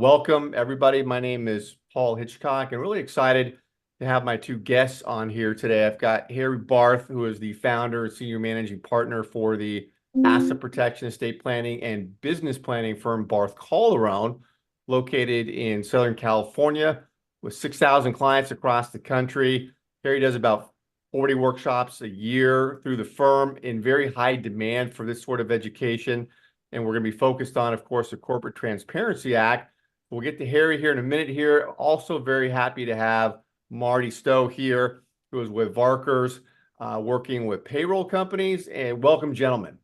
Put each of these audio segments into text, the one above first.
Welcome, everybody. My name is Paul Hitchcock, and really excited to have my two guests on here today. I've got Harry Barth, who is the founder and senior managing partner for the asset protection, estate planning, and business planning firm BarthCalderon, located in Southern California with 6,000 clients across the country. Harry does about 40 workshops a year through the firm in very high demand for this sort of education. And we're going to be focused on, of course, the Corporate Transparency Act. We'll get to Harry here in a minute here. Also very happy to have Marty Stowe here, who is with Värkrz, working with payroll companies. And welcome, gentlemen.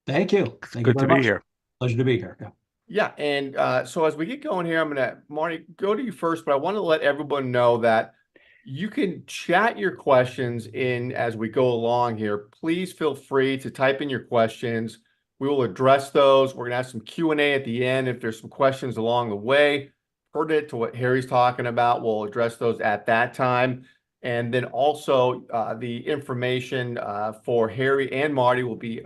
Thank you. Thank Good you to very be much. here. Pleasure to be here. Yeah. Yeah, and so as we get going here, I'm going to, Marty, go to you first, but I want to let everyone know that you can chat your questions in as we go along here. Please feel free to type in your questions. We will address those. We're going to have some Q&A at the end. If there's some questions along the way, pertinent to what Harry's talking about, we'll address those at that time. And then also the information for Harry and Marty will be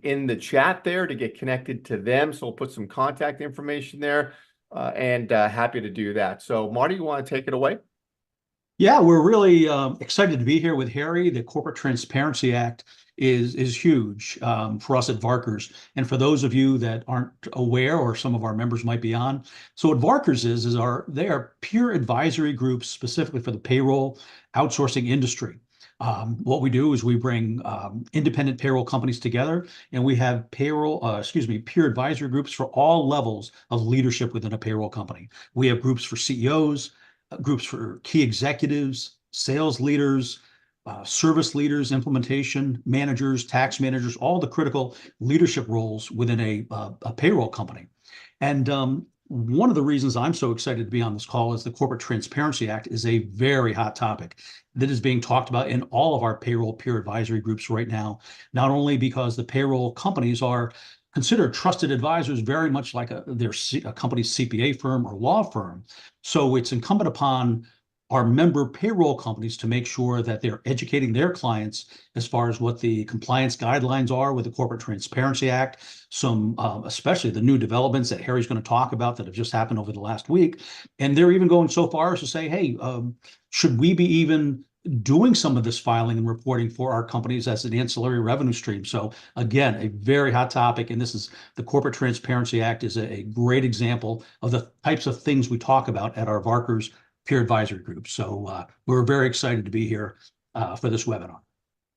in the chat there to get connected to them. So we'll put some contact information there and happy to do that. So Marty, you want to take it away? Yeah, we're really excited to be here with Harry. The Corporate Transparency Act is huge for us at Värkrz. And for those of you that aren't aware, or some of our members might be on, so what Värkrz they are peer advisory groups specifically for the payroll outsourcing industry. What we do is we bring independent payroll companies together, and we have peer advisory groups for all levels of leadership within a payroll company. We have groups for CEOs, groups for key executives, sales leaders, service leaders, implementation managers, tax managers, all the critical leadership roles within a payroll company. And one of the reasons I'm so excited to be on this call is the Corporate Transparency Act is a very hot topic that is being talked about in all of our payroll peer advisory groups right now, not only because the payroll companies are considered trusted advisors, very much like a company's CPA firm or law firm. So it's incumbent upon our member payroll companies to make sure that they're educating their clients as far as what the compliance guidelines are with the Corporate Transparency Act, especially the new developments that Harry's going to talk about that have just happened over the last week. And they're even going so far as to say, hey, should we be even doing some of this filing and reporting for our companies as an ancillary revenue stream? So again, a very hot topic, and the Corporate Transparency Act is a great example of the types of things we talk about at our Värkrz peer advisory group. So we're very excited to be here for this webinar.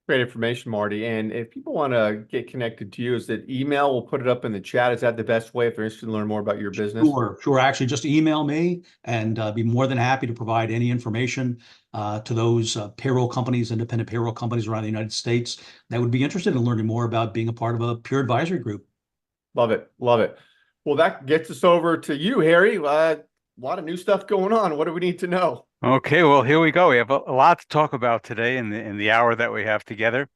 Great information, Marty. And if people want to get connected to you, is that email? We'll put it up in the chat. Is that the best way if they're interested in learning more about your business? Sure. Actually, just email me, and be more than happy to provide any information to those payroll companies, independent payroll companies around the United States that would be interested in learning more about being a part of a peer advisory group. Love it. Love it. Well, that gets us over to you, Harry. A lot of new stuff going on. What do we need to know? Okay, well, here we go. We have a lot to talk about today in the hour that we have together.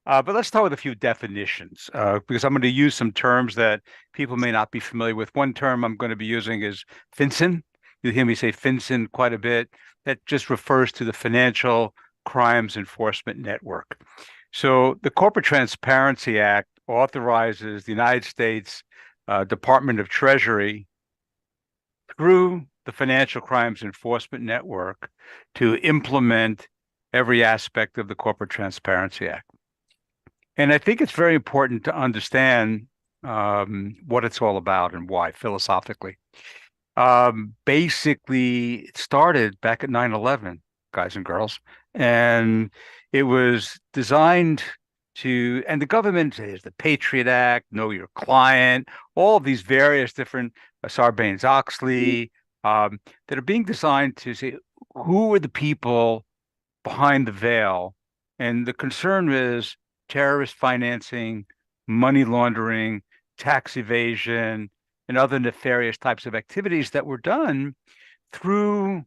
But let's start with a few definitions, because I'm going to use some terms that people may not be familiar with. One term I'm going to be using is FinCEN. You hear me say FinCEN quite a bit. That just refers to the Financial Crimes Enforcement Network. So the Corporate Transparency Act authorizes the United States Department of Treasury through the Financial Crimes Enforcement Network to implement every aspect of the Corporate Transparency Act. And I think it's very important to understand what it's all about and why, philosophically. Basically, it started back at 9/11, guys and girls, and it was designed to, and the government, there's the Patriot Act, Know Your Client, all of these various different Sarbanes-Oxley, that are being designed to say, who are the people behind the veil? And the concern is terrorist financing, money laundering, tax evasion, and other nefarious types of activities that were done through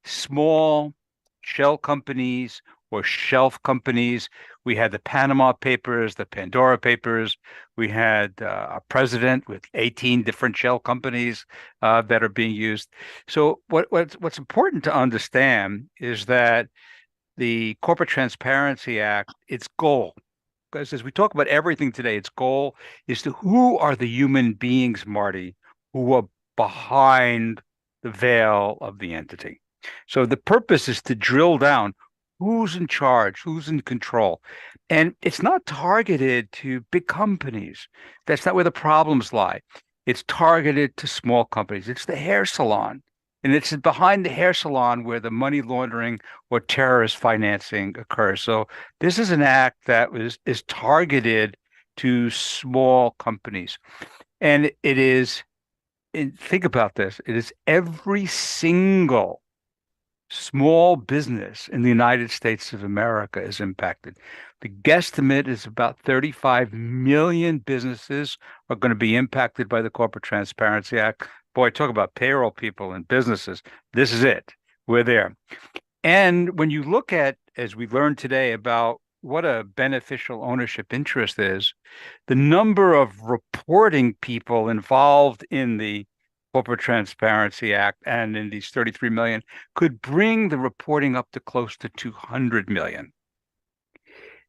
small shell companies or shelf companies. We had the Panama Papers, the Pandora Papers. We had a president with 18 different shell companies that are being used. So what's important to understand is that the Corporate Transparency Act, its goal, because as we talk about everything today, its goal is to who are the human beings, Marty, who are behind the veil of the entity. So the purpose is to drill down who's in charge, who's in control. And it's not targeted to big companies. That's not where the problems lie. It's targeted to small companies. It's the hair salon. And it's behind the hair salon where the money laundering or terrorist financing occurs. So this is an act that is targeted to small companies. And it is, and think about this, it is every single small business in the United States of America is impacted. The guesstimate is about 35 million businesses are going to be impacted by the Corporate Transparency Act. Boy, talk about payroll people and businesses. This is it. We're there. And when you look at, as we learned today, about what a beneficial ownership interest is, the number of reporting people involved in the Corporate Transparency Act and in these 33 million could bring the reporting up to close to 200 million.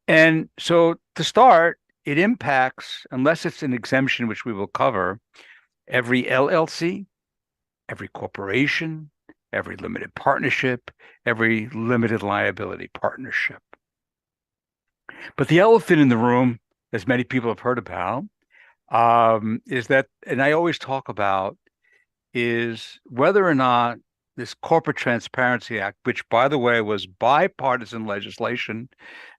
And so to start, it impacts, unless it's an exemption, which we will cover, every LLC, every corporation, every limited partnership, every limited liability partnership. But the elephant in the room, as many people have heard about, is that, and I always talk about, is whether or not this Corporate Transparency Act, which, by the way, was bipartisan legislation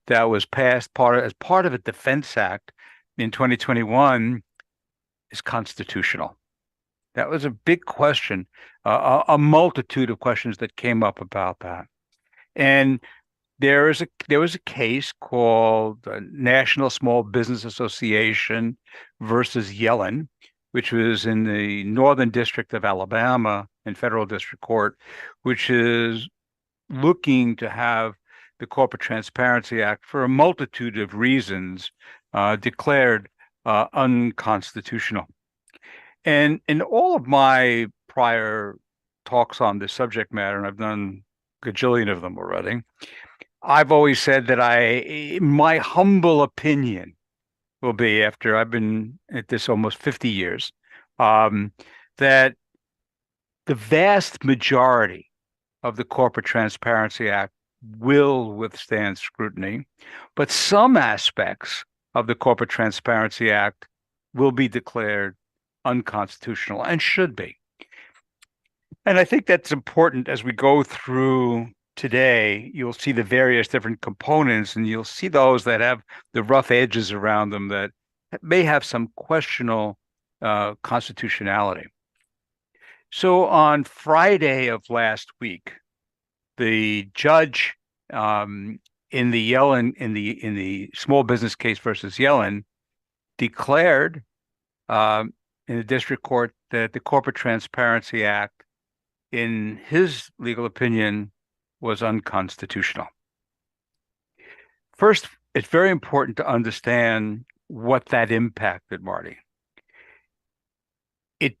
that was passed as part of a Defense Act in 2021, is constitutional. That was a big question, a multitude of questions that came up about that. And there was a case called National Small Business Association versus Yellen, which was in the Northern District of Alabama in federal district court, which is looking to have the Corporate Transparency Act, for a multitude of reasons, declared unconstitutional. And in all of my prior talks on this subject matter, and I've done a gajillion of them already, I've always said that my humble opinion will be, after I've been at this almost 50 years, that the vast majority of the Corporate Transparency Act will withstand scrutiny, but some aspects of the Corporate Transparency Act will be declared unconstitutional and should be. And I think that's important. As we go through today, you'll see the various different components, and you'll see those that have the rough edges around them that may have some questionable constitutionality. So on Friday of last week, the judge in the small business case versus Yellen declared in the district court that the Corporate Transparency Act, in his legal opinion, was unconstitutional. First, it's very important to understand what that impacted, Marty. It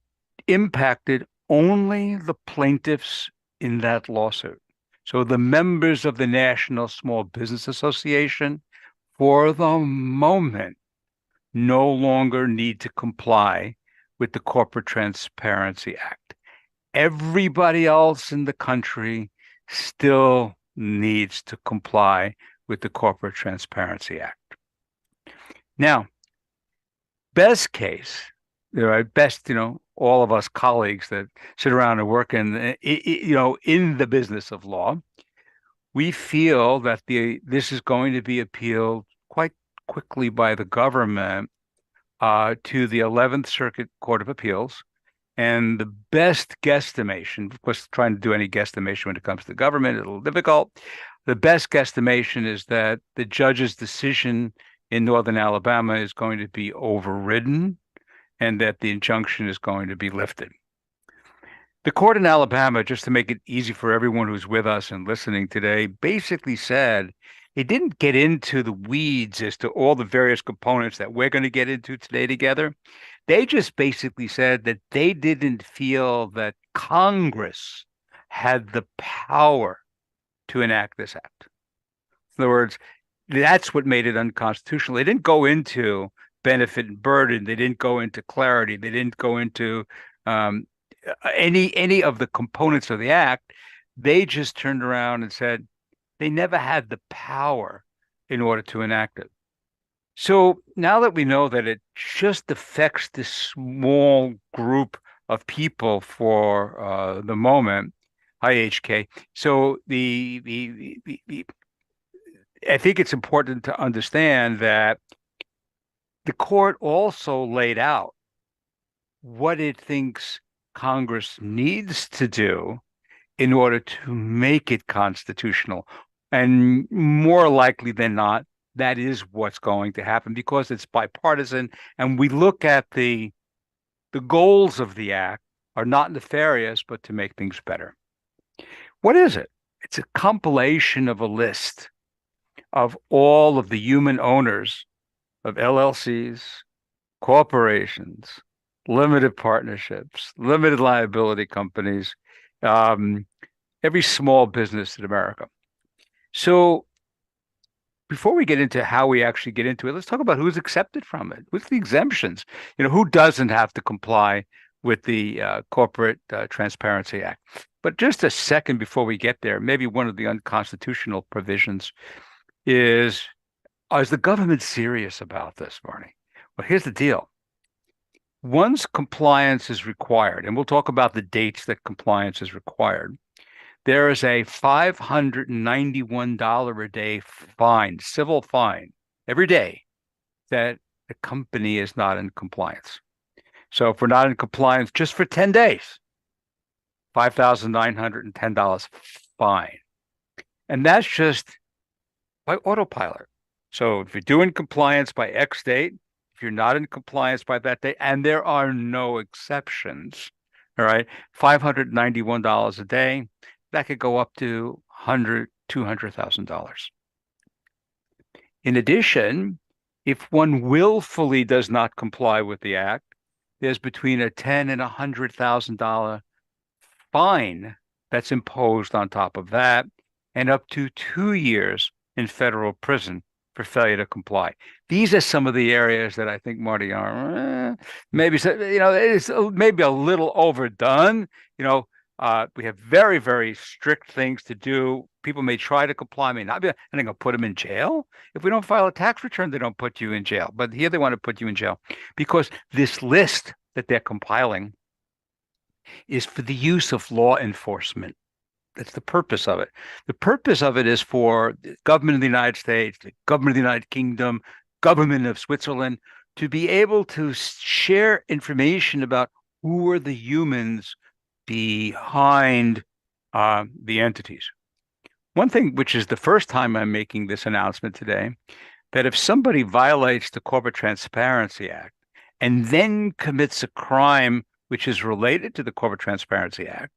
impacted only the plaintiffs in that lawsuit. So the members of the National Small Business Association, for the moment, no longer need to comply with the Corporate Transparency Act. Everybody else in the country still needs to comply with the Corporate Transparency Act. Now, best case, all of us colleagues that sit around and work in the business of law, we feel that this is going to be appealed quite quickly by the government to the 11th Circuit Court of Appeals. And the best guesstimation, of course, trying to do any guesstimation when it comes to the government is a little difficult. The best guesstimation is that the judge's decision in Northern Alabama is going to be overridden and that the injunction is going to be lifted. The court in Alabama, just to make it easy for everyone who's with us and listening today, basically said it didn't get into the weeds as to all the various components that we're going to get into today together. They just basically said that they didn't feel that Congress had the power to enact this act. In other words, that's what made it unconstitutional. They didn't go into benefit and burden. They didn't go into clarity. They didn't go into any of the components of the act. They just turned around and said they never had the power in order to enact it. So now that we know that it just affects this small group of people for the moment, hi HK. So I think it's important to understand that the court also laid out what it thinks Congress needs to do in order to make it constitutional. And more likely than not, that is what's going to happen because it's bipartisan. And we look at the goals of the act are not nefarious, but to make things better. What is it? It's a compilation of a list of all of the human owners of LLCs, corporations, limited partnerships, limited liability companies, every small business in America. So before we get into how we actually get into it, let's talk about who's accepted from it. What's the exemptions? Who doesn't have to comply with the Corporate Transparency Act? But just a second before we get there, maybe one of the unconstitutional provisions is the government serious about this, Marty? Well, here's the deal. Once compliance is required, and we'll talk about the dates that compliance is required, there is a $591 a day fine, civil fine, every day that the company is not in compliance. So if we're not in compliance just for 10 days, $5,910 fine. And that's just by autopilot. So if you're doing compliance by X date, if you're not in compliance by that date, and there are no exceptions, all right, $591 a day, that could go up to $200,000. In addition, if one willfully does not comply with the act, there's between a $10,000 and $100,000 fine that's imposed on top of that, and up to 2 years in federal prison for failure to comply. These are some of the areas that I think, Marty, are maybe it's maybe a little overdone. We have very, very strict things to do. People may try to comply, may not be, and they're going to put them in jail. If we don't file a tax return, they don't put you in jail. But here they want to put you in jail because this list that they're compiling is for the use of law enforcement. That's the purpose of it. The purpose of it is for the government of the United States, the government of the United Kingdom, government of Switzerland, to be able to share information about who are the humans behind the entities. One thing, which is the first time I'm making this announcement today, that if somebody violates the Corporate Transparency Act and then commits a crime which is related to the Corporate Transparency Act,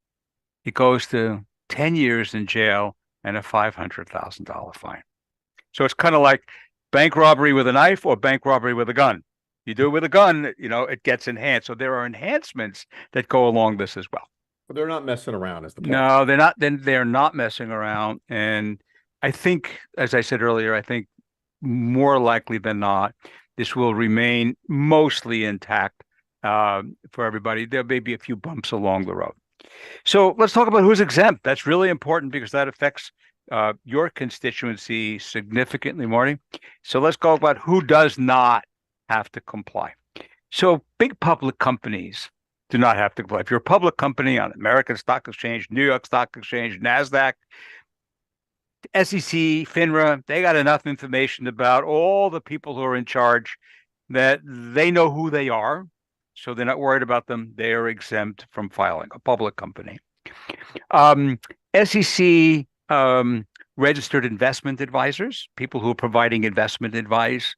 it goes to 10 years in jail and a $500,000 fine. So it's kind of like bank robbery with a knife or bank robbery with a gun. You do it with a gun, it gets enhanced. So there are enhancements that go along this as well. But they're not messing around, is the point. No, they're not. Then they're not messing around. And I think, as I said earlier, I think more likely than not, this will remain mostly intact for everybody. There may be a few bumps along the road. So let's talk about who's exempt. That's really important because that affects your constituency significantly, Marty. So let's go about who does not have to comply. So big public companies do not have to comply. If you're a public company on American Stock Exchange, New York Stock Exchange, NASDAQ, SEC, FINRA, they got enough information about all the people who are in charge that they know who they are. So they're not worried about them. They are exempt from filing, a public company. SEC registered investment advisors, people who are providing investment advice,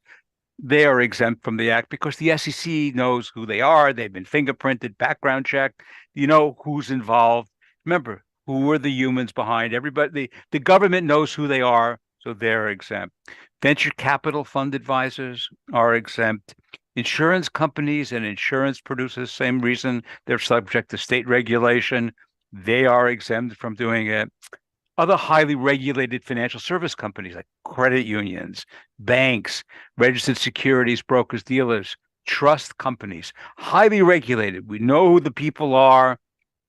they are exempt from the act because the SEC knows who they are. They've been fingerprinted, background checked. You know who's involved. Remember, who are the humans behind everybody? The government knows who they are, so they're exempt. Venture capital fund advisors are exempt. Insurance companies and insurance producers, same reason, they're subject to state regulation. They are exempt from doing it. Other highly regulated financial service companies like credit unions, banks, registered securities brokers, dealers, trust companies, highly regulated. We know who the people are.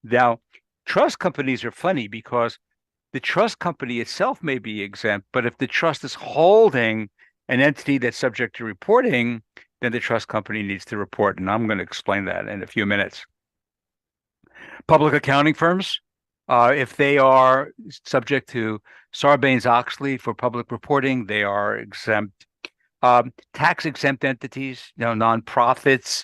Now, trust companies are funny because the trust company itself may be exempt, but if the trust is holding an entity that's subject to reporting, then the trust company needs to report. And I'm going to explain that in a few minutes. Public accounting firms, if they are subject to Sarbanes-Oxley for public reporting, they are exempt. Tax exempt entities, nonprofits,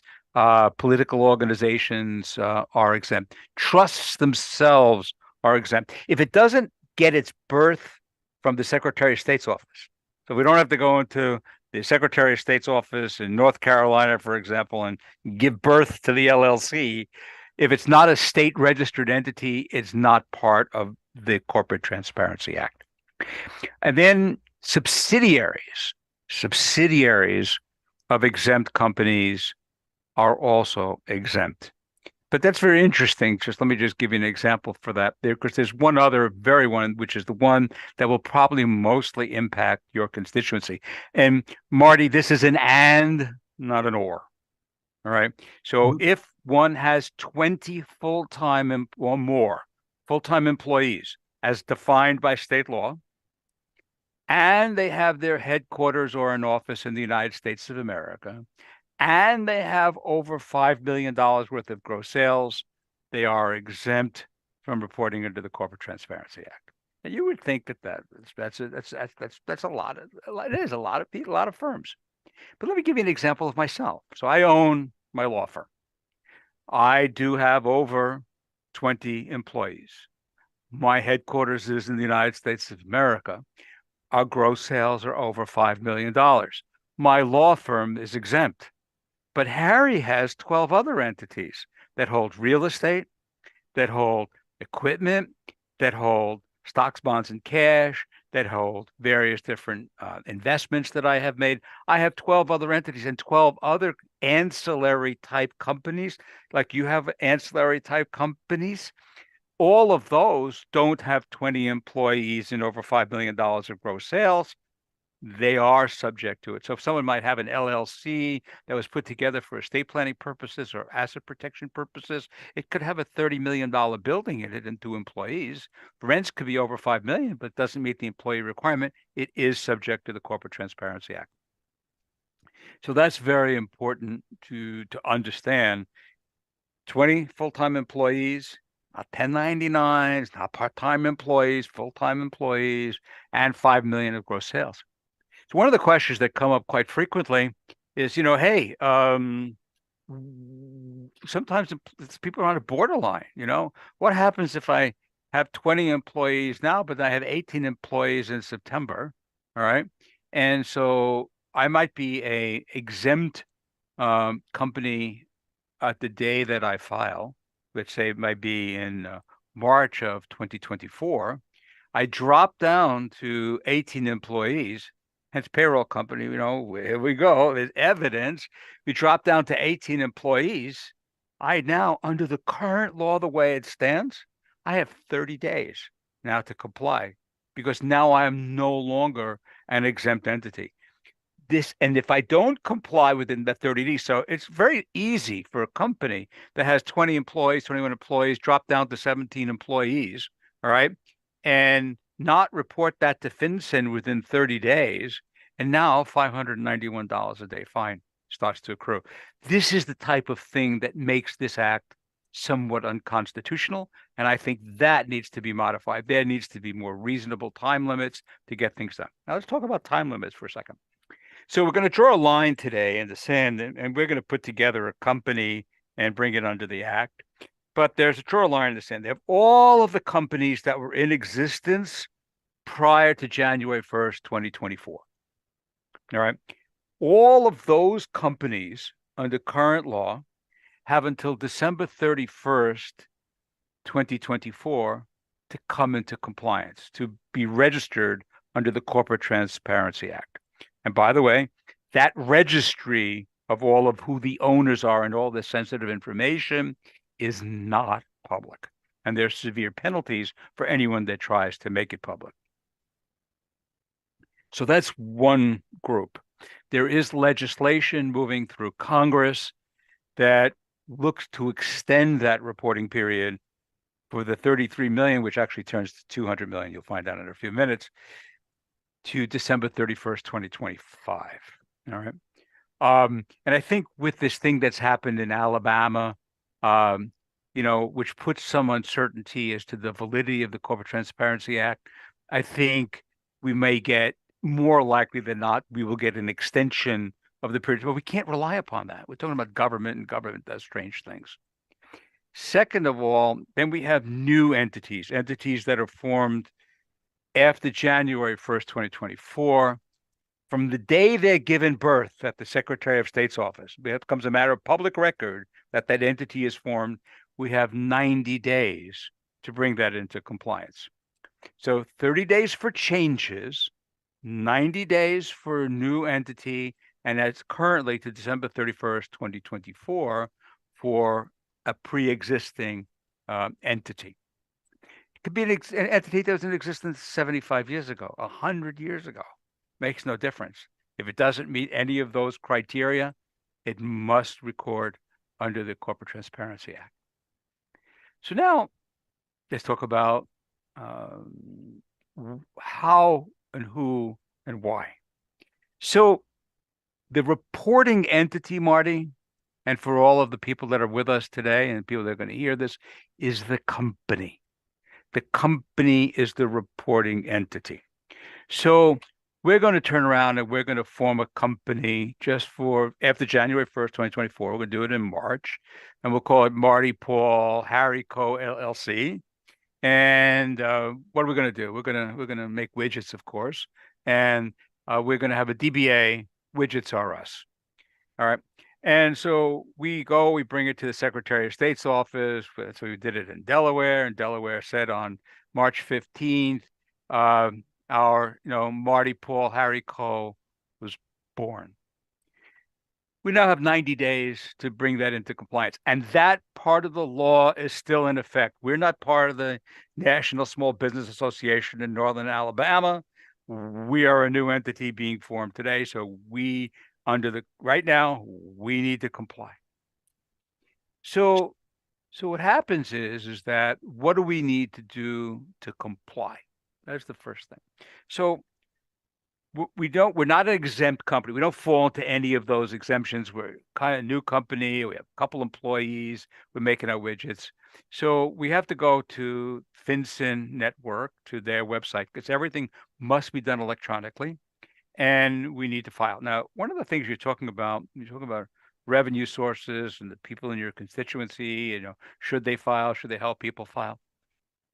political organizations are exempt. Trusts themselves are exempt. If it doesn't get its birth from the Secretary of State's office, so we don't have to go into the Secretary of State's office in North Carolina, for example, and give birth to the LLC. If it's not a state registered entity, it's not part of the Corporate Transparency Act. And then subsidiaries of exempt companies are also exempt. But that's very interesting. Let me just give you an example for that there, because there's one other one, which is the one that will probably mostly impact your constituency. And Marty, this is an and, not an or. All right. So if one has 20 full-time or more full-time employees as defined by state law, and they have their headquarters or an office in the United States of America, and they have over $5 million worth of gross sales, they are exempt from reporting under the Corporate Transparency Act. And you would think that's a lot of people, a lot of firms. But let me give you an example of myself. So I own my law firm. I do have over 20 employees. My headquarters is in the United States of America. Our gross sales are over $5 million. My law firm is exempt. But Harry has 12 other entities that hold real estate, that hold equipment, that hold stocks, bonds, and cash, that hold various different investments that I have made. I have 12 other entities and 12 other ancillary type companies, like you have ancillary type companies. All of those don't have 20 employees and over $5 million of gross sales. They are subject to it. So if someone might have an LLC that was put together for estate planning purposes or asset protection purposes, it could have a $30 million building in it and 2 employees. Rents could be over $5 million, but doesn't meet the employee requirement. It is subject to the Corporate Transparency Act. So that's very important to understand. 20 full-time employees, not 1099s, not part-time employees, full-time employees, and $5 million of gross sales. So one of the questions that come up quite frequently is, hey, sometimes people are on a borderline, what happens if I have 20 employees now, but I have 18 employees in September, all right? And so I might be a exempt company at the day that I file, let's say it might be in March of 2024. I drop down to 18 employees. Hence payroll company, here we go, there's evidence. We drop down to 18 employees. I now, under the current law, the way it stands, I have 30 days now to comply, because now I am no longer an exempt entity. And if I don't comply within that 30 days, so it's very easy for a company that has 20 employees, 21 employees, drop down to 17 employees, all right, and not report that to FinCEN within 30 days, and now $591 a day fine starts to accrue. This is the type of thing that makes this act somewhat unconstitutional, and I think that needs to be modified. There needs to be more reasonable time limits to get things done. Now let's talk about time limits for a second. So we're going to draw a line today in the sand, and we're going to put together a company and bring it under the act. But there's a draw line in the sand. They have all of the companies that were in existence prior to January 1st, 2024. All right. All of those companies under current law have until December 31st, 2024 to come into compliance, to be registered under the Corporate Transparency Act. And by the way, that registry of all of who the owners are and all this sensitive information is not public. And there's severe penalties for anyone that tries to make it public. So that's one group. There is legislation moving through Congress that looks to extend that reporting period for the 33 million, which actually turns to 200 million. You'll find out in a few minutes, to December 31st, 2025. All right. And I think with this thing that's happened in Alabama, which puts some uncertainty as to the validity of the Corporate Transparency Act, I think we may get, more likely than not, we will get an extension of the period, but we can't rely upon that. We're talking about government, and government does strange things. Second of all, then we have new entities that are formed after January 1st, 2024. From the day they're given birth at the Secretary of State's office, it becomes a matter of public record that that entity is formed. We have 90 days to bring that into compliance. So 30 days for changes, 90 days for a new entity, and that's currently to December 31st, 2024 for a pre-existing entity. It could be an entity that was in existence 75 years ago, 100 years ago. Makes no difference. If it doesn't meet any of those criteria, it must record under the Corporate Transparency Act. So now let's talk about how and who and why. So the reporting entity, Marty, and for all of the people that are with us today and people that are going to hear this, is the company. The company is the reporting entity. So we're going to turn around and we're going to form a company just for after January 1st, 2024. We're going to do it in March, and we'll call it Marty Paul Harry Co. LLC. And what are we going to do? We're going to make widgets, of course, and we're going to have a DBA. Widgets are us. All right. And so we bring it to the Secretary of State's office. So we did it in Delaware, and Delaware said on March 15th, our Marty Paul Harry Co. was born. We now have 90 days to bring that into compliance, and that part of the law is still in effect. We're not part of the National Small Business Association in Northern Alabama. We are a new entity being formed today, so right now we need to comply. So what happens is that what do we need to do to comply? That's the first thing. So we're not an exempt company. We don't fall into any of those exemptions. We're kind of a new company. We have a couple employees. We're making our widgets. So we have to go to FinCEN Network, to their website, because everything must be done electronically, and we need to file. Now, one of the things you're talking about revenue sources and the people in your constituency, should they file? Should they help people file?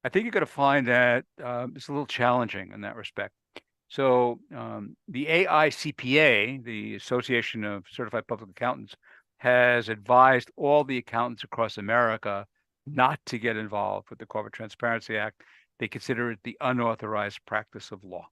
I think you're going to find that it's a little challenging in that respect. So the AICPA, the Association of Certified Public Accountants, has advised all the accountants across America not to get involved with the Corporate Transparency Act. They consider it the unauthorized practice of law.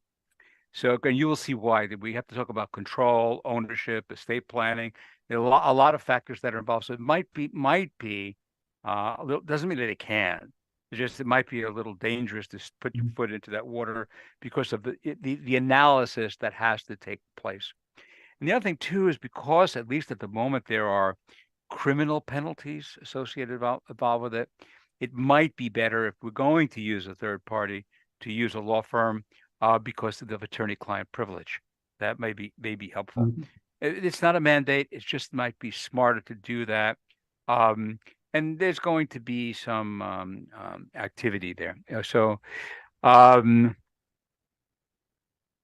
So again, you will see why. We have to talk about control, ownership, estate planning. There are a lot of factors that are involved. So it might be, doesn't mean that it can. It might be a little dangerous to put your foot into that water because of the analysis that has to take place. And the other thing too is because, at least at the moment, there are criminal penalties associated involved with it. It might be better, if we're going to use a third party, to use a law firm because of the attorney-client privilege. That may be helpful. Mm-hmm. It's not a mandate. It just might be smarter to do that. And there's going to be some activity there. So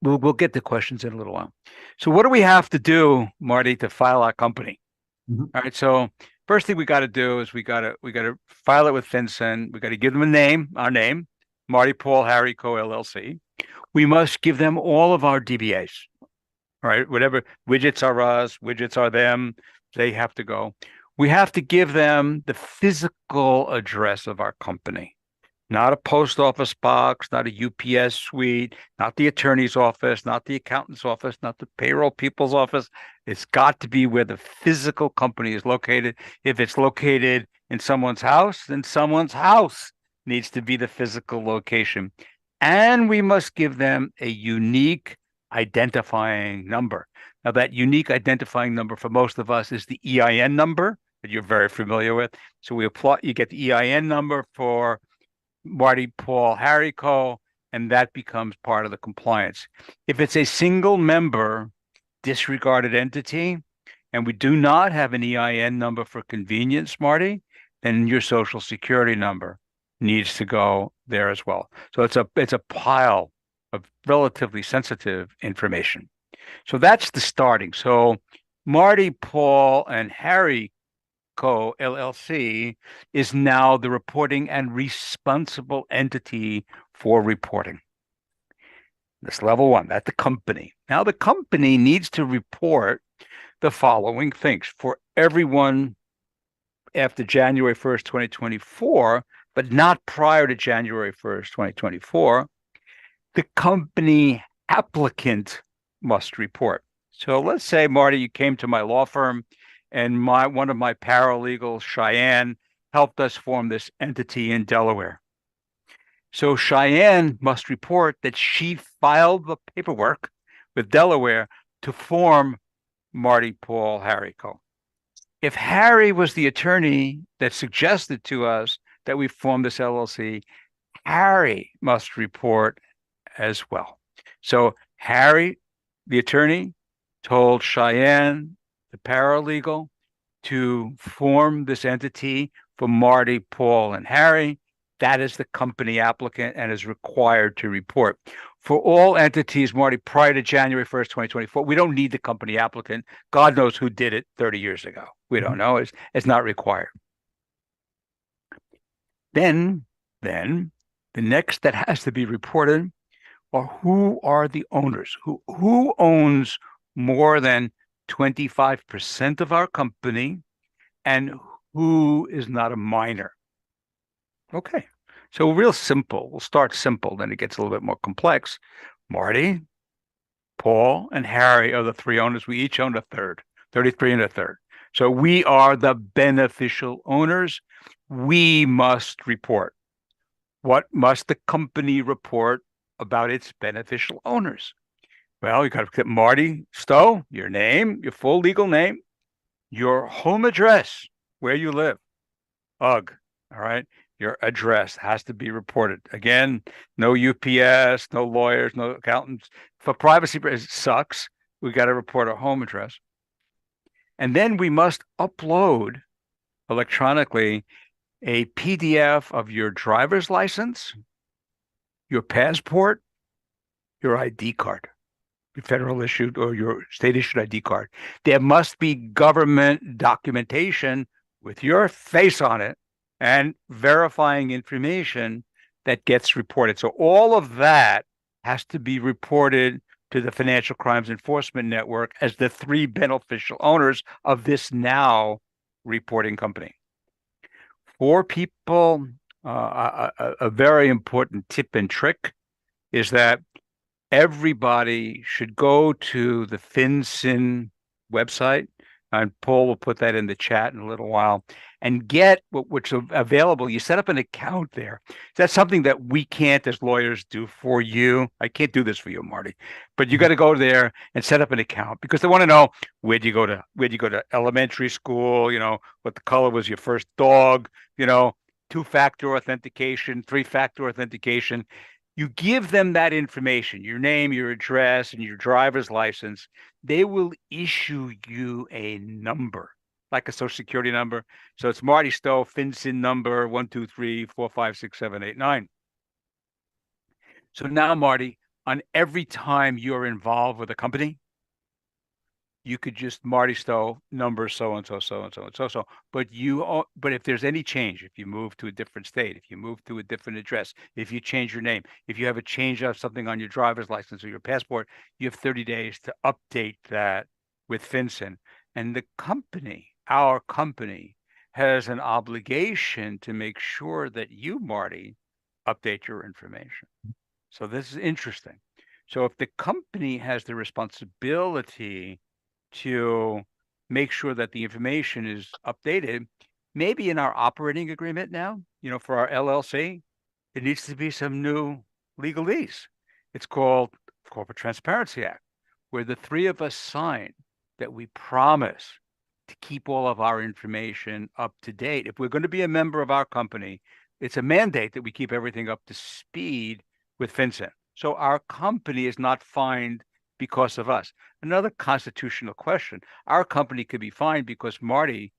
we'll get to questions in a little while. So what do we have to do, Marty, to file our company? Mm-hmm. All right. So first thing we got to do is we got to file it with FinCEN. We got to give them our name, Marty Paul Harry Co. LLC. We must give them all of our DBAs. All right. Whatever widgets are us, widgets are them, they have to go. We have to give them the physical address of our company, not a post office box, not a UPS suite, not the attorney's office, not the accountant's office, not the payroll people's office. It's got to be where the physical company is located. If it's located in someone's house, then someone's house needs to be the physical location. And we must give them a unique identifying number. Now, that unique identifying number for most of us is the EIN number that you're very familiar with. So you get the EIN number for Marty, Paul, Harry Co., and that becomes part of the compliance. If it's a single member disregarded entity, and we do not have an EIN number for convenience, Marty, then your social security number needs to go there as well. So it's a pile of relatively sensitive information. So that's the starting. So Marty, Paul, and Harry Co. LLC is now the reporting and responsible entity for reporting. That's level one. That's the company. Now the company needs to report the following things for everyone after January 1st, 2024, but not prior to January 1st, 2024. The company applicant must report. So let's say, Marty, you came to my law firm and one of my paralegals, Cheyenne, helped us form this entity in Delaware. So Cheyenne must report that she filed the paperwork with Delaware to form Marty, Paul, Harry Co. If Harry was the attorney that suggested to us that we form this LLC, Harry must report as well. So Harry, the attorney, told Cheyenne, the paralegal, to form this entity for Marty, Paul, and Harry. That is the company applicant and is required to report. For all entities, Marty, prior to January 1st, 2024, we don't need the company applicant. God knows who did it 30 years ago. We don't know. It's not required. Then the next that has to be reported are who are the owners? Who owns more than 25% of our company and who is not a minor? Okay, so real simple. We'll start simple, then it gets a little bit more complex. Marty, Paul, and Harry are the three owners. We each own a third, 33 and a third. So we are the beneficial owners. We must report. What must the company report about its beneficial owners? Well, you got to get Marty Stowe, your name, your full legal name, your home address, where you live. UGG, all right? Your address has to be reported. Again, no UPS, no lawyers, no accountants. For privacy, it sucks. We got to report our home address. And then we must upload electronically a PDF of your driver's license, your passport, your ID card, your federal issued or your state issued ID card. There must be government documentation with your face on it and verifying information that gets reported. So all of that has to be reported to the Financial Crimes Enforcement Network as the three beneficial owners of this now reporting company. For people, a very important tip and trick is that everybody should go to the FinCEN website, and Paul will put that in the chat in a little while, and get what's available. You set up an account there. That's something that we can't, as lawyers, do for you. I can't do this for you, Marty, but you got to go there and set up an account because they want to know where'd you go to elementary school, what the color was your first dog, two-factor authentication, three-factor authentication. You give them that information, your name, your address, and your driver's license. They will issue you a number, like a social security number. So it's Marty Stowe, FinCEN number 123456789. So now, Marty, on every time you're involved with a company, you could just Marty Stowe number so and so, so and so and so. But if there's any change, if you move to a different state, if you move to a different address, if you change your name, if you have a change of something on your driver's license or your passport, you have 30 days to update that with FinCEN. And the company, our company, has an obligation to make sure that you, Marty, update your information. So this is interesting. So if the company has the responsibility to make sure that the information is updated, maybe in our operating agreement now, for our LLC, it needs to be some new legalese. It's called Corporate Transparency Act, where the three of us sign that we promise to keep all of our information up to date. If we're going to be a member of our company, it's a mandate that we keep everything up to speed with FinCEN. So our company is not fined because of us. Another constitutional question: our company could be fined because Marty,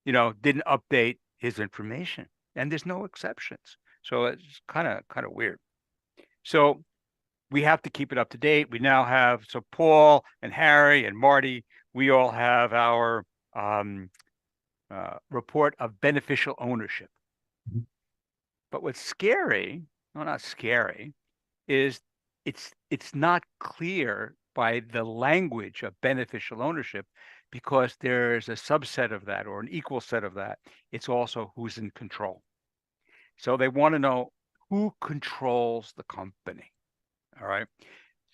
didn't update his information, and there's no exceptions. So it's kind of weird. So we have to keep it up to date. We now have, so Paul and Harry and Marty, we all have our report of beneficial ownership. Mhm. But what's scary, well, not scary, is it's not clear by the language of beneficial ownership, because there's a subset of that or an equal set of that. It's also who's in control. So they want to know who controls the company. All right.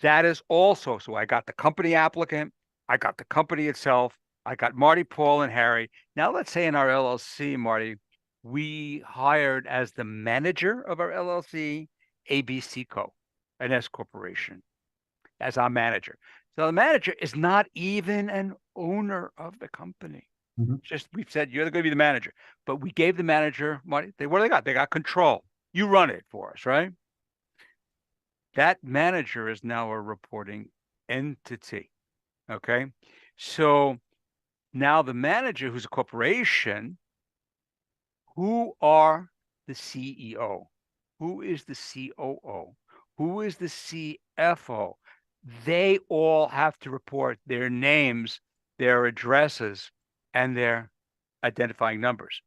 That is also, so I got the company applicant, I got the company itself, I got Marty, Paul, and Harry. Now let's say in our LLC, Marty, we hired as the manager of our LLC, ABC Co., an S corporation, as our manager. So the manager is not even an owner of the company. Mhm. Just, we've said you're going to be the manager, but we gave the manager, Marty, what do they got? They got control. You run it for us, right? That manager is now a reporting entity. Okay. So now the manager, who's a corporation, who are the CEO? Who is the COO? Who is the CFO? They all have to report their names, their addresses, and their identifying numbers.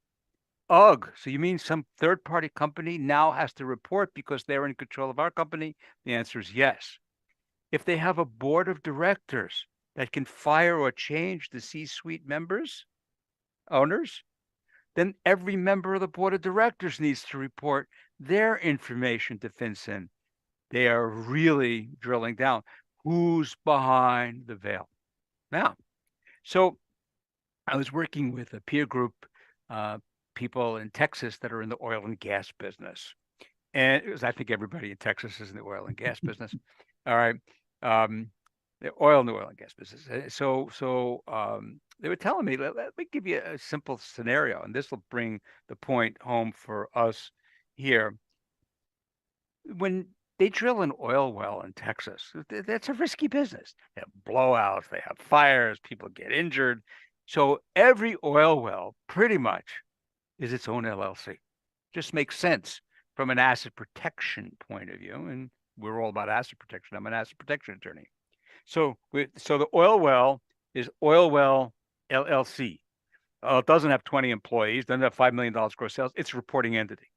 Ugh. So you mean some third-party company now has to report because they're in control of our company? The answer is yes. If they have a board of directors that can fire or change the C-suite owners, then every member of the board of directors needs to report their information to FinCEN. They are really drilling down. Who's behind the veil? Now, so I was working with a peer group, people in Texas that are in the oil and gas business. And I think everybody in Texas is in the oil and gas business. All right. The oil and the oil and gas business. So they were telling me, let me give you a simple scenario, and this will bring the point home for us here. When they drill an oil well in Texas, that's a risky business. They have blowouts, they have fires, people get injured. So every oil well pretty much is its own LLC. Just makes sense from an asset protection point of view. And we're all about asset protection. I'm an asset protection attorney. So the oil well is Oil Well LLC. It doesn't have 20 employees, doesn't have $5 million gross sales. It's a reporting entity.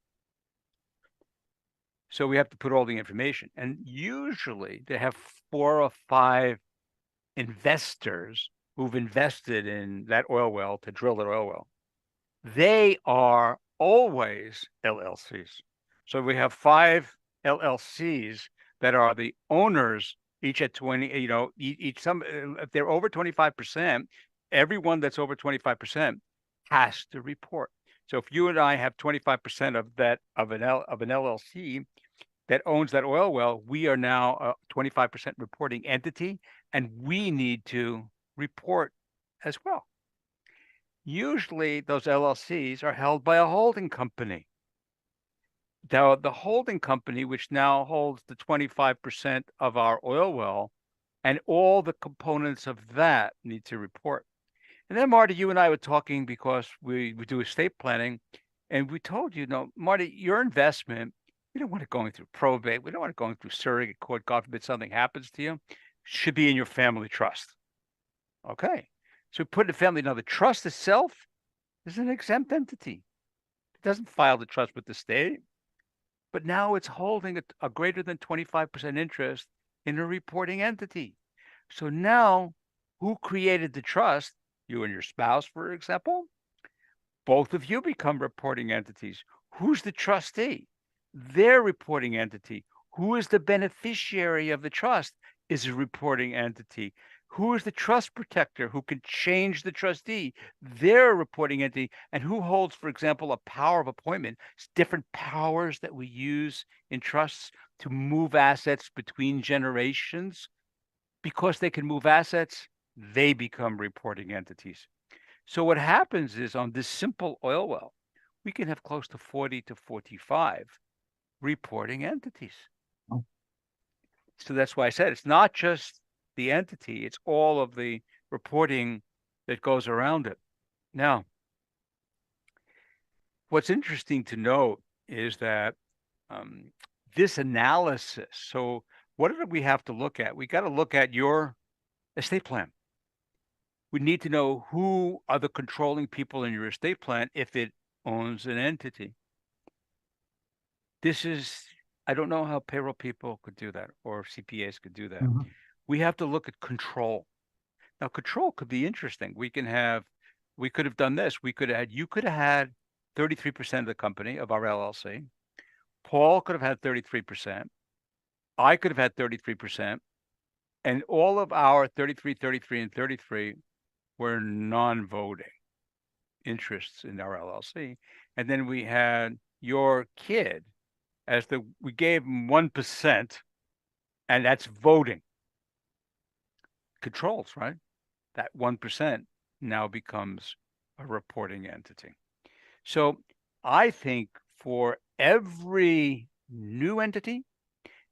So we have to put all the information. And usually they have 4 or 5 investors who've invested in that oil well to drill that oil well. They are always LLCs. So we have 5 LLCs that are the owners, each at 20, each some, if they're over 25%, everyone that's over 25% has to report. So if you and I have 25% of that, of an LLC that owns that oil well, we are now a 25% reporting entity, and we need to report as well. Usually those LLCs are held by a holding company. Now, the holding company, which now holds the 25% of our oil well, and all the components of that need to report. And then, Marty, you and I were talking because we do estate planning, and we told you, no, Marty, your investment, we don't want it going through probate. We don't want it going through surrogate court. God forbid something happens to you. Should be in your family trust. Okay. So we put in a family. Now, the trust itself is an exempt entity. It doesn't file the trust with the state, but now it's holding a greater than 25% interest in a reporting entity. So now, who created the trust? You and your spouse, for example. Both of you become reporting entities. Who's the trustee? Their reporting entity. Who is the beneficiary of the trust is a reporting entity. Who is the trust protector who can change the trustee? Their reporting entity. And who holds, for example, a power of appointment? It's different powers that we use in trusts to move assets between generations. Because they can move assets, they become reporting entities. So what happens is, on this simple oil well, we can have close to 40 to 45 reporting entities. Oh. So that's why I said it's not just the entity, it's all of the reporting that goes around it. Now, what's interesting to note is that this analysis, so what do we have to look at? We got to look at your estate plan. We need to know who are the controlling people in your estate plan if it owns an entity. This is, I don't know how payroll people could do that or CPAs could do that. Mhm. We have to look at control. Now, control could be interesting. We could have done this. You could have had 33% of the company of our LLC. Paul could have had 33%. I could have had 33%. And all of our 33, 33, and 33 were non-voting interests in our LLC. And then we had your kid we gave him 1%, and that's voting. Controls, right? That 1% now becomes a reporting entity. So I think for every new entity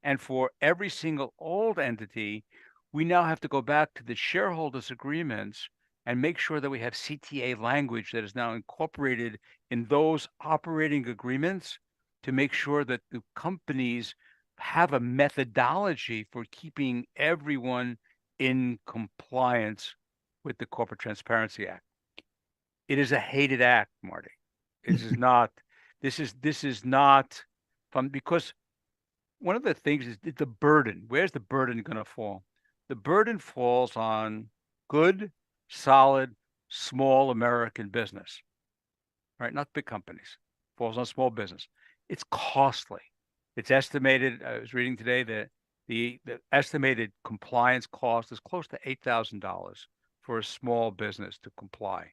and for every single old entity, we now have to go back to the shareholders' agreements and make sure that we have CTA language that is now incorporated in those operating agreements to make sure that the companies have a methodology for keeping everyone in compliance with the Corporate Transparency Act. It is a hated act, Marty. This is not fun, because one of the things is the burden. Where's the burden going to fall? The burden falls on good, solid, small American business, right? Not big companies. Falls on small business. It's costly. It's estimated. I was reading today that the estimated compliance cost is close to $8,000 for a small business to comply,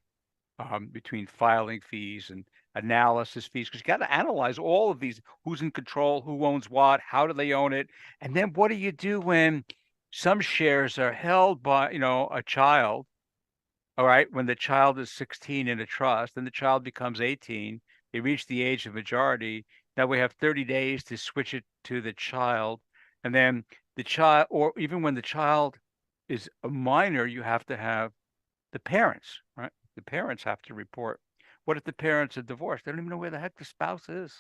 between filing fees and analysis fees, because you got to analyze all of these: who's in control, who owns what, how do they own it, and then what do you do when some shares are held by a child? All right, when the child is 16 in a trust, then the child becomes 18, they reach the age of majority. Now we have 30 days to switch it to the child, and then the child, or even when the child is a minor, you have to have the parents, right? The parents have to report. What if the parents are divorced? They don't even know where the heck the spouse is.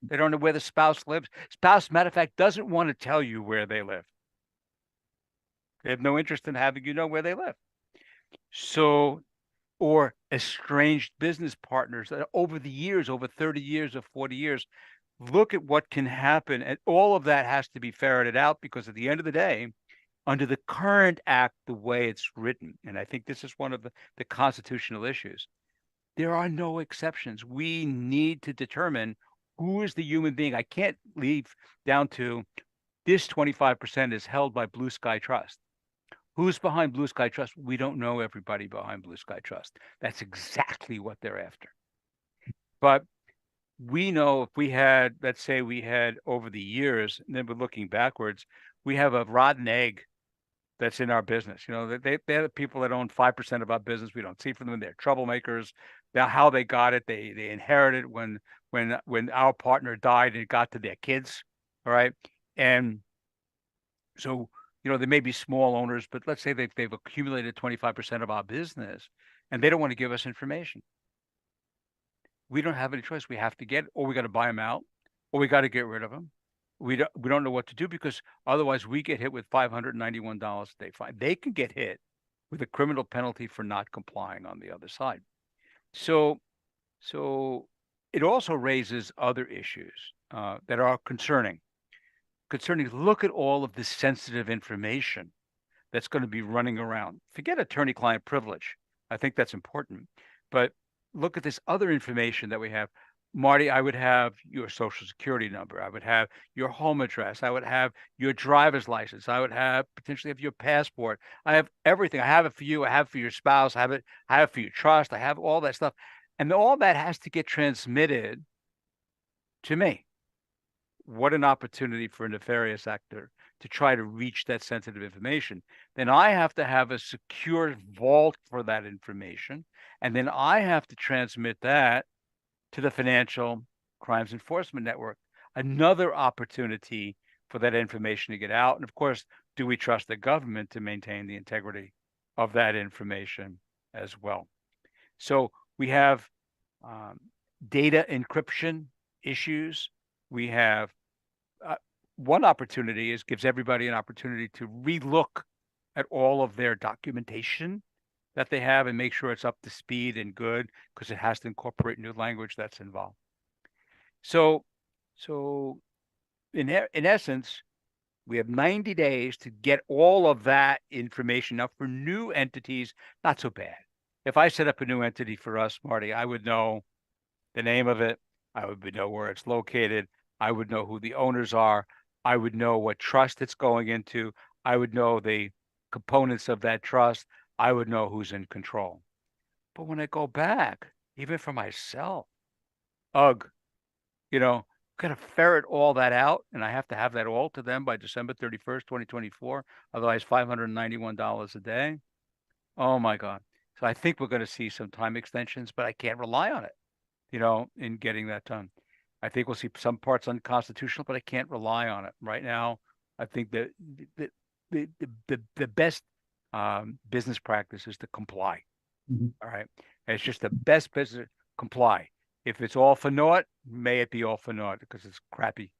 They don't know where the spouse lives. Spouse, matter of fact, doesn't want to tell you where they live. They have no interest in having you know where they live. So, or estranged business partners that over the years, over 30 years or 40 years, look at what can happen. And all of that has to be ferreted out, because at the end of the day, under the current act, the way it's written, and I think this is one of the constitutional issues, there are no exceptions. We need to determine who is the human being. I can't leave down to this 25% is held by Blue Sky Trust. Who's behind Blue Sky Trust? We don't know everybody behind Blue Sky Trust. That's exactly what they're after. But we know if we had, let's say we had over the years, and then we're looking backwards, we have a rotten egg that's in our business. They're the people that own 5% of our business. We don't see from them. They're troublemakers. Now, how they got it, they inherited when our partner died and it got to their kids. All right. And so, they may be small owners, but let's say they've accumulated 25% of our business and they don't want to give us information. We don't have any choice. We have to get it, or we got to buy them out, or we got to get rid of them. We don't know what to do, because otherwise we get hit with $591 a day fine. They can get hit with a criminal penalty for not complying on the other side. So it also raises other issues that are concerning. Look at all of this sensitive information that's going to be running around. Forget attorney-client privilege. I think that's important, but look at this other information that we have. Marty, I would have your social security number. I would have your home address. I would have your driver's license. I would potentially have your passport. I have everything. I have it for you. I have it for your spouse. I have it for your trust. I have all that stuff. And all that has to get transmitted to me. What an opportunity for a nefarious actor to try to reach that sensitive information. Then I have to have a secure vault for that information. And then I have to transmit that to the Financial Crimes Enforcement Network. Another opportunity for that information to get out. And of course, do we trust the government to maintain the integrity of that information as well? So we have data encryption issues. We have one opportunity is gives everybody an opportunity to relook at all of their documentation that they have and make sure it's up to speed and good, because it has to incorporate new language that's involved. So in essence, we have 90 days to get all of that information. Now, for new entities, not so bad. If I set up a new entity for us, Marty, I would know the name of it. I would know where it's located. I would know who the owners are. I would know what trust it's going into. I would know the components of that trust. I would know who's in control. But when I go back, even for myself, ugh, got to ferret all that out, and I have to have that all to them by December 31st, 2024. Otherwise, $591 a day. Oh my God. So I think we're going to see some time extensions, but I can't rely on it, in getting that done. I think we'll see some parts unconstitutional, but I can't rely on it right now. I think that the best business practice is to comply. All right. And it's just the best business comply. If it's all for naught, may it be all for naught, because it's crappy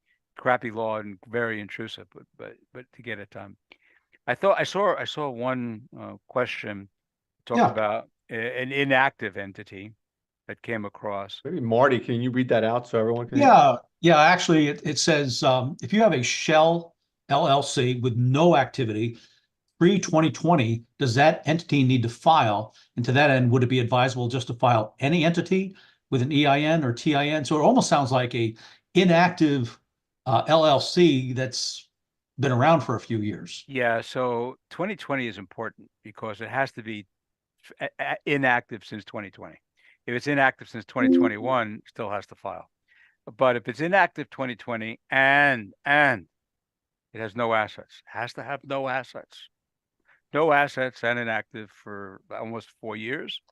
law and very intrusive. But to get it done, I saw one question talked about an inactive entity that came across. Maybe Marty, can you read that out so everyone can? Yeah. Actually, it says if you have a shell LLC with no activity pre-2020, does that entity need to file? And to that end, would it be advisable just to file any entity with an EIN or TIN? So it almost sounds like a inactive LLC that's been around for a few years. Yeah, so 2020 is important because it has to be inactive since 2020. If it's inactive since 2021, still has to file. But if it's inactive 2020 and it has no assets, has to have no assets. No assets and inactive for almost 4 years,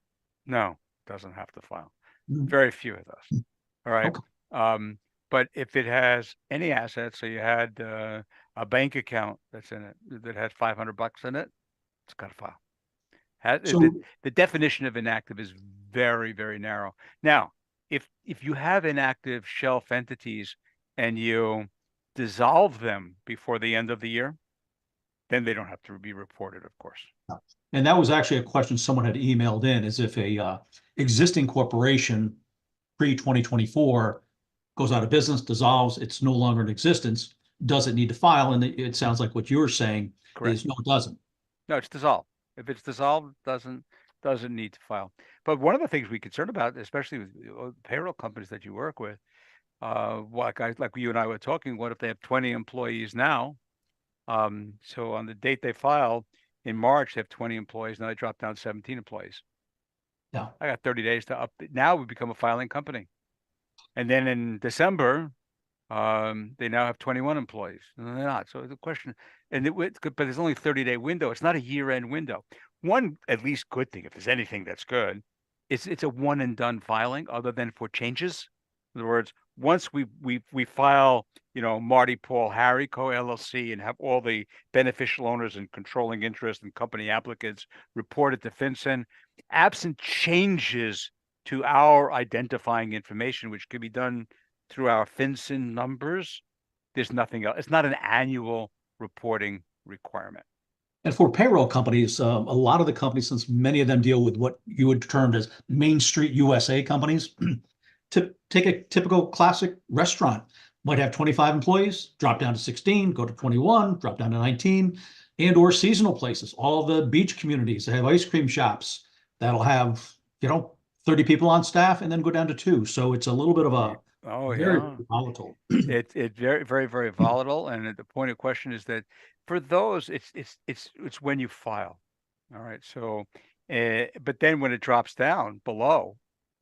no, doesn't have to file. Very few of those. All right. Okay. But if it has any assets, so you had a bank account that's in it that had $500 in it, it's got to file. So, the definition of inactive is very, very narrow. Now, if you have inactive shelf entities and you dissolve them before the end of the year, then they don't have to be reported, of course. And that was actually a question someone had emailed in, is if a existing corporation pre-2024 goes out of business, dissolves, it's no longer in existence, does it need to file? And it sounds like what you're saying is no, it doesn't. No, it's dissolved. If it's dissolved, doesn't need to file. But one of the things we're concerned about, especially with payroll companies that you work with, like you and I were talking, what if they have 20 employees now? So on the date they filed in March, they have 20 employees. Now they dropped down to 17 employees. Yeah. I got 30 days to up. Now we become a filing company. And then in December, they now have 21 employees. And they're not. So the question, but there's only a 30-day window. It's not a year-end window. One, at least good thing, if there's anything that's good, it's a one and done filing other than for changes. In other words, once we file, Marty, Paul, Harry Co. LLC and have all the beneficial owners and controlling interest and company applicants reported to FinCEN, absent changes to our identifying information, which could be done through our FinCEN numbers, there's nothing else. It's not an annual reporting requirement. And for payroll companies, a lot of the companies, since many of them deal with what you would term as Main Street USA companies, to take a typical classic restaurant, might have 25 employees, drop down to 16, go to 21, drop down to 19, and or seasonal places. All the beach communities that have ice cream shops that'll have, 30 people on staff and then go down to 2. So it's a little bit of a very volatile. It's very, very, very volatile. And the point of question is that for those, it's when you file. All right. So, but then when it drops down below,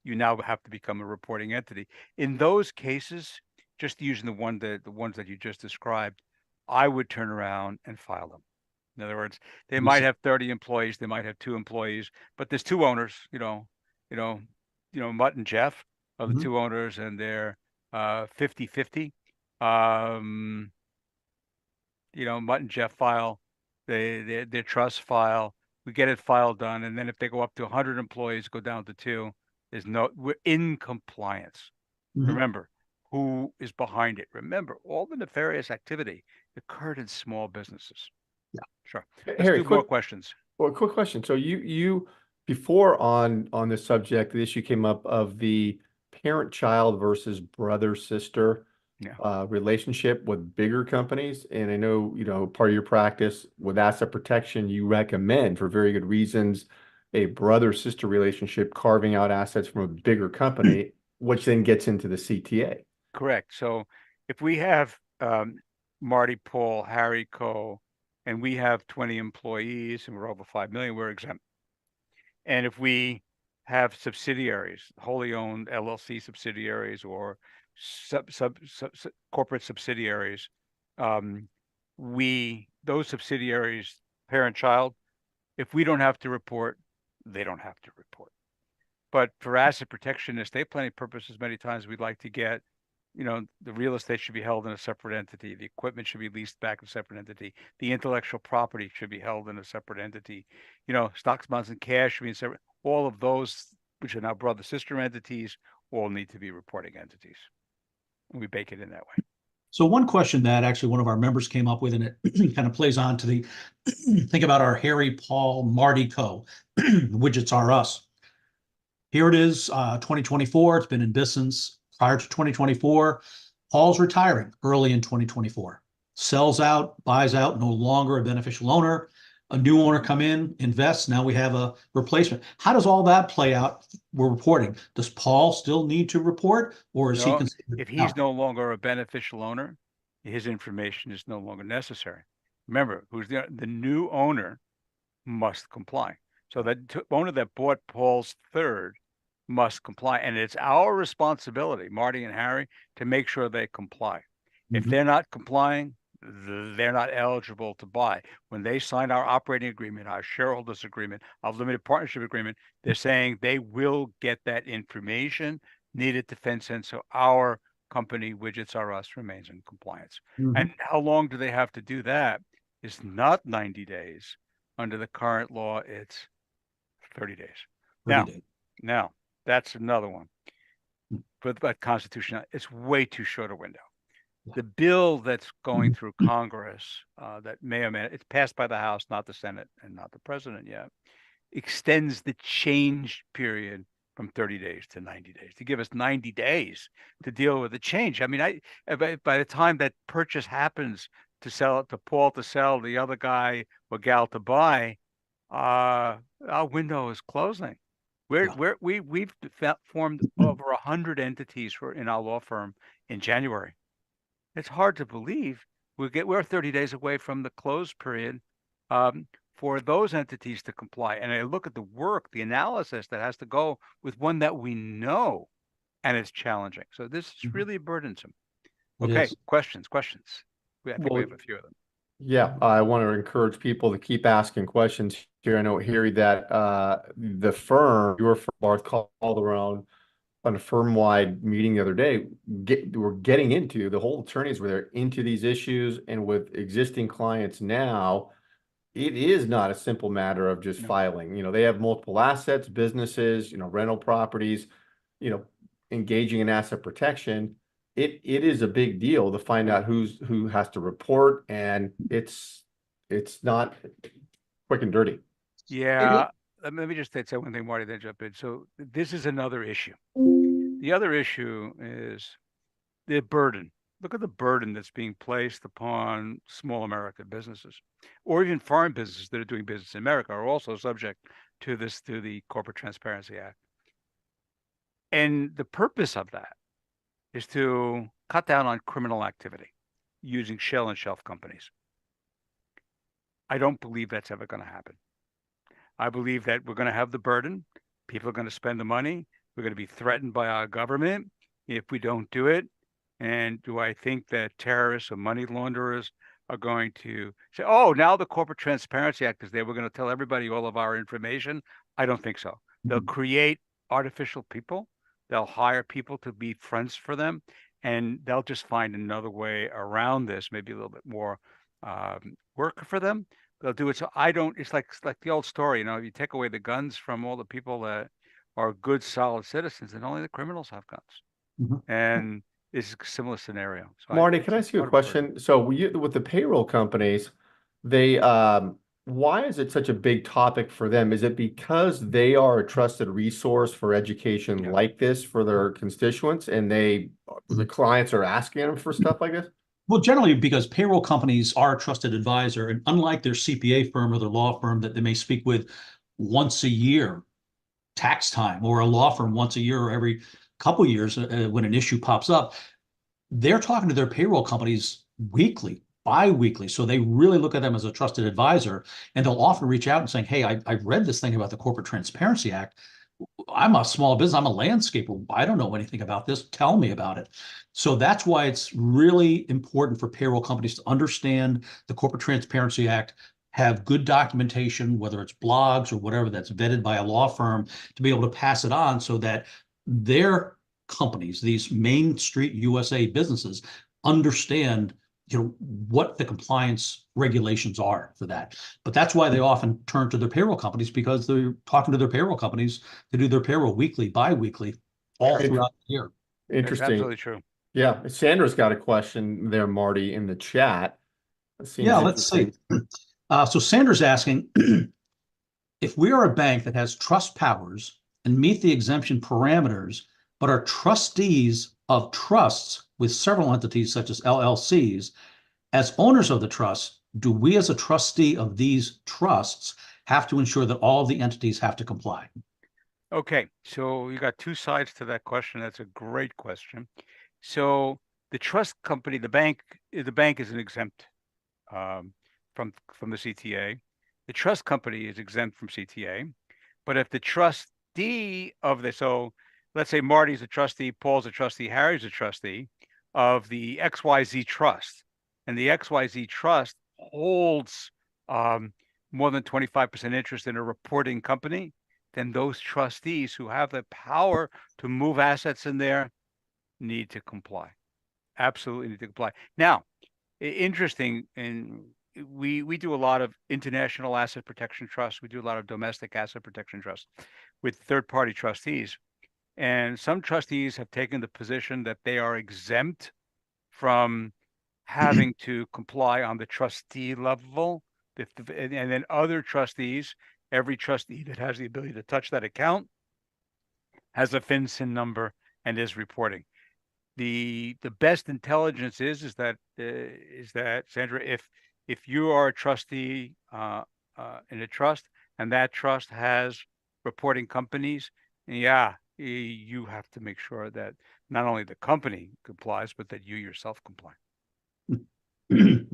you now have to become a reporting entity. In those cases, just using the ones that you just described, I would turn around and file them. In other words, they might have 30 employees, they might have 2 employees, but there's 2 owners, Mutt and Jeff. of the two owners, and they're 50-50. Mutt and Jeff file their trust file. We get it filed done, and then if they go up to 100 employees, go down to 2. We're in compliance. Remember, who is behind it? Remember, all the nefarious activity occurred in small businesses. Yeah, sure. Harry, Let's do more questions. Well, quick question. So you before on this subject, the issue came up of the parent-child versus brother-sister relationship with bigger companies. And I know, part of your practice with asset protection, you recommend for very good reasons a brother-sister relationship, carving out assets from a bigger company, which then gets into the CTA. Correct. So if we have Marty, Paul, Harry, Co., and we have 20 employees and we're over 5 million, we're exempt. And if we have subsidiaries, wholly owned LLC subsidiaries or corporate subsidiaries, those subsidiaries, parent-child, if we don't have to report, they don't have to report. But for asset protection and estate planning purposes, many times we'd like to get, the real estate should be held in a separate entity. The equipment should be leased back in a separate entity. The intellectual property should be held in a separate entity. Stocks, bonds, and cash should be in separate. All of those, which are now brother sister entities, all need to be reporting entities. And we bake it in that way. So one question that actually one of our members came up with, and it kind of plays on to the think about our Harry, Paul, Marty Co. Widgets are us. Here it is, 2024. It's been in business prior to 2024. Paul's retiring early in 2024. Sells out, buys out, no longer a beneficial owner. A new owner come in, invests. Now we have a replacement. How does all that play out? We're reporting. Does Paul still need to report, or is he considered? If he's no longer a beneficial owner, his information is no longer necessary. Remember, who's the new owner must comply. So the owner that bought Paul's third must comply. And it's our responsibility, Marty and Harry, to make sure they comply. If they're not complying, they're not eligible to buy. When they sign our operating agreement, our shareholders agreement, our limited partnership agreement, they're saying they will get that information needed to FinCEN, so our company, Widgets R Us, remains in compliance. And how long do they have to do that? It's not 90 days. Under the current law, it's 30 days. 30 days. Now, that's another one. For the Constitution, it's way too short a window. The bill that's going through Congress, that may or may not, it's passed by the House, not the Senate, and not the President yet, extends the change period from 30 days to 90 days, to give us 90 days to deal with the change. I mean, by the time that purchase happens, to sell it to Paul, to sell the other guy or gal to buy, our window is closing. We've formed over 100 entities in our law firm in January. It's hard to believe we're 30 days away from the close period for those entities to comply. And I look at the work, the analysis that has to go with one that we know, and it's challenging. So this is really burdensome. Okay, questions. I think we have a few of them. Yeah, I want to encourage people to keep asking questions here. I know, Harry, that the firm, your firm, BarthCalderon, on a firm-wide meeting the other day, we're getting into, the whole attorneys were there, into these issues, and with existing clients now, it is not a simple matter of just filing. They have multiple assets, businesses, rental properties, engaging in asset protection. It is a big deal to find out who has to report, and it's not quick and dirty. Yeah. Let me just say one thing, Marty, then jump in. So this is another issue. The other issue is the burden. Look at the burden that's being placed upon small American businesses, or even foreign businesses that are doing business in America are also subject to the Corporate Transparency Act. And the purpose of that is to cut down on criminal activity using shell and shelf companies. I don't believe that's ever going to happen. I believe that we're going to have the burden. People are going to spend the money. We're going to be threatened by our government if we don't do it. And do I think that terrorists or money launderers are going to say, oh, now the Corporate Transparency Act is there, we're going to tell everybody all of our information? I don't think so. They'll create artificial people they'll hire people to be friends for them, and they'll just find another way around this, maybe a little bit more work for them. They'll do it. So I don't, it's like the old story, if you take away the guns from all the people that are good, solid citizens, then only the criminals have guns. Mhm. And it's a similar scenario. So Marty, can I ask you a question? So with the payroll companies, they why is it such a big topic for them? Is it because they are a trusted resource for education like this for their constituents, and the clients are asking them for stuff like this? Well, generally because payroll companies are a trusted advisor, and unlike their CPA firm or their law firm that they may speak with once a year, tax time, or a law firm once a year or every couple of years when an issue pops up, they're talking to their payroll companies weekly, bi-weekly. So they really look at them as a trusted advisor, and they'll often reach out and saying, hey, I've read this thing about the Corporate Transparency Act. I'm a small business. I'm a landscaper. I don't know anything about this. Tell me about it. So that's why it's really important for payroll companies to understand the Corporate Transparency Act, have good documentation, whether it's blogs or whatever that's vetted by a law firm, to be able to pass it on so that their companies, these Main Street USA businesses, understand what the compliance regulations are for that. But that's why they often turn to their payroll companies, because they're talking to their payroll companies to do their payroll weekly, bi-weekly, all throughout the year. Interesting. That's absolutely true. Yeah, Sandra's got a question there, Marty, in the chat. Yeah, let's see. So Sandra's asking, if we are a bank that has trust powers and meet the exemption parameters, but are trustees of trusts with several entities such as LLCs, as owners of the trust, do we as a trustee of these trusts have to ensure that all of the entities have to comply? Okay, so you got two sides to that question. That's a great question. So the trust company, the bank is an exempt from the CTA. The trust company is exempt from CTA, but if the trustee of so let's say Marty's a trustee, Paul's a trustee, Harry's a trustee of the XYZ trust, and the XYZ trust holds more than 25% interest in a reporting company, then those trustees who have the power to move assets in there need to comply. Absolutely need to comply. Now, interesting, and we do a lot of international asset protection trusts. We do a lot of domestic asset protection trusts with third-party trustees. And some trustees have taken the position that they are exempt from having to comply on the trustee level. And then other trustees, every trustee that has the ability to touch that account has a FinCEN number and is reporting. The best intelligence is that Sandra, if you are a trustee in a trust and that trust has reporting companies, you have to make sure that not only the company complies, but that you yourself comply.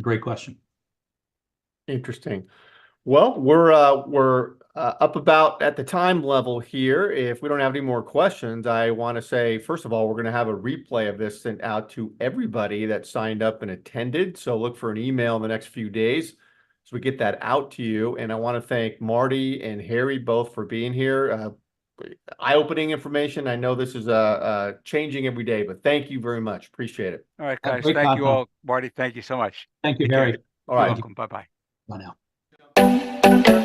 Great question. Interesting. Well, we're up about at the time level here. If we don't have any more questions, I want to say, first of all, we're going to have a replay of this sent out to everybody that signed up and attended. So look for an email in the next few days so we get that out to you. And I want to thank Marty and Harry both for being here. Eye-opening information. I know this is changing every day, but thank you very much. Appreciate it. All right, guys. Thank you all. Marty, thank you so much. Thank you, Take care. Harry. All right. You're welcome. Bye-bye. Bye now.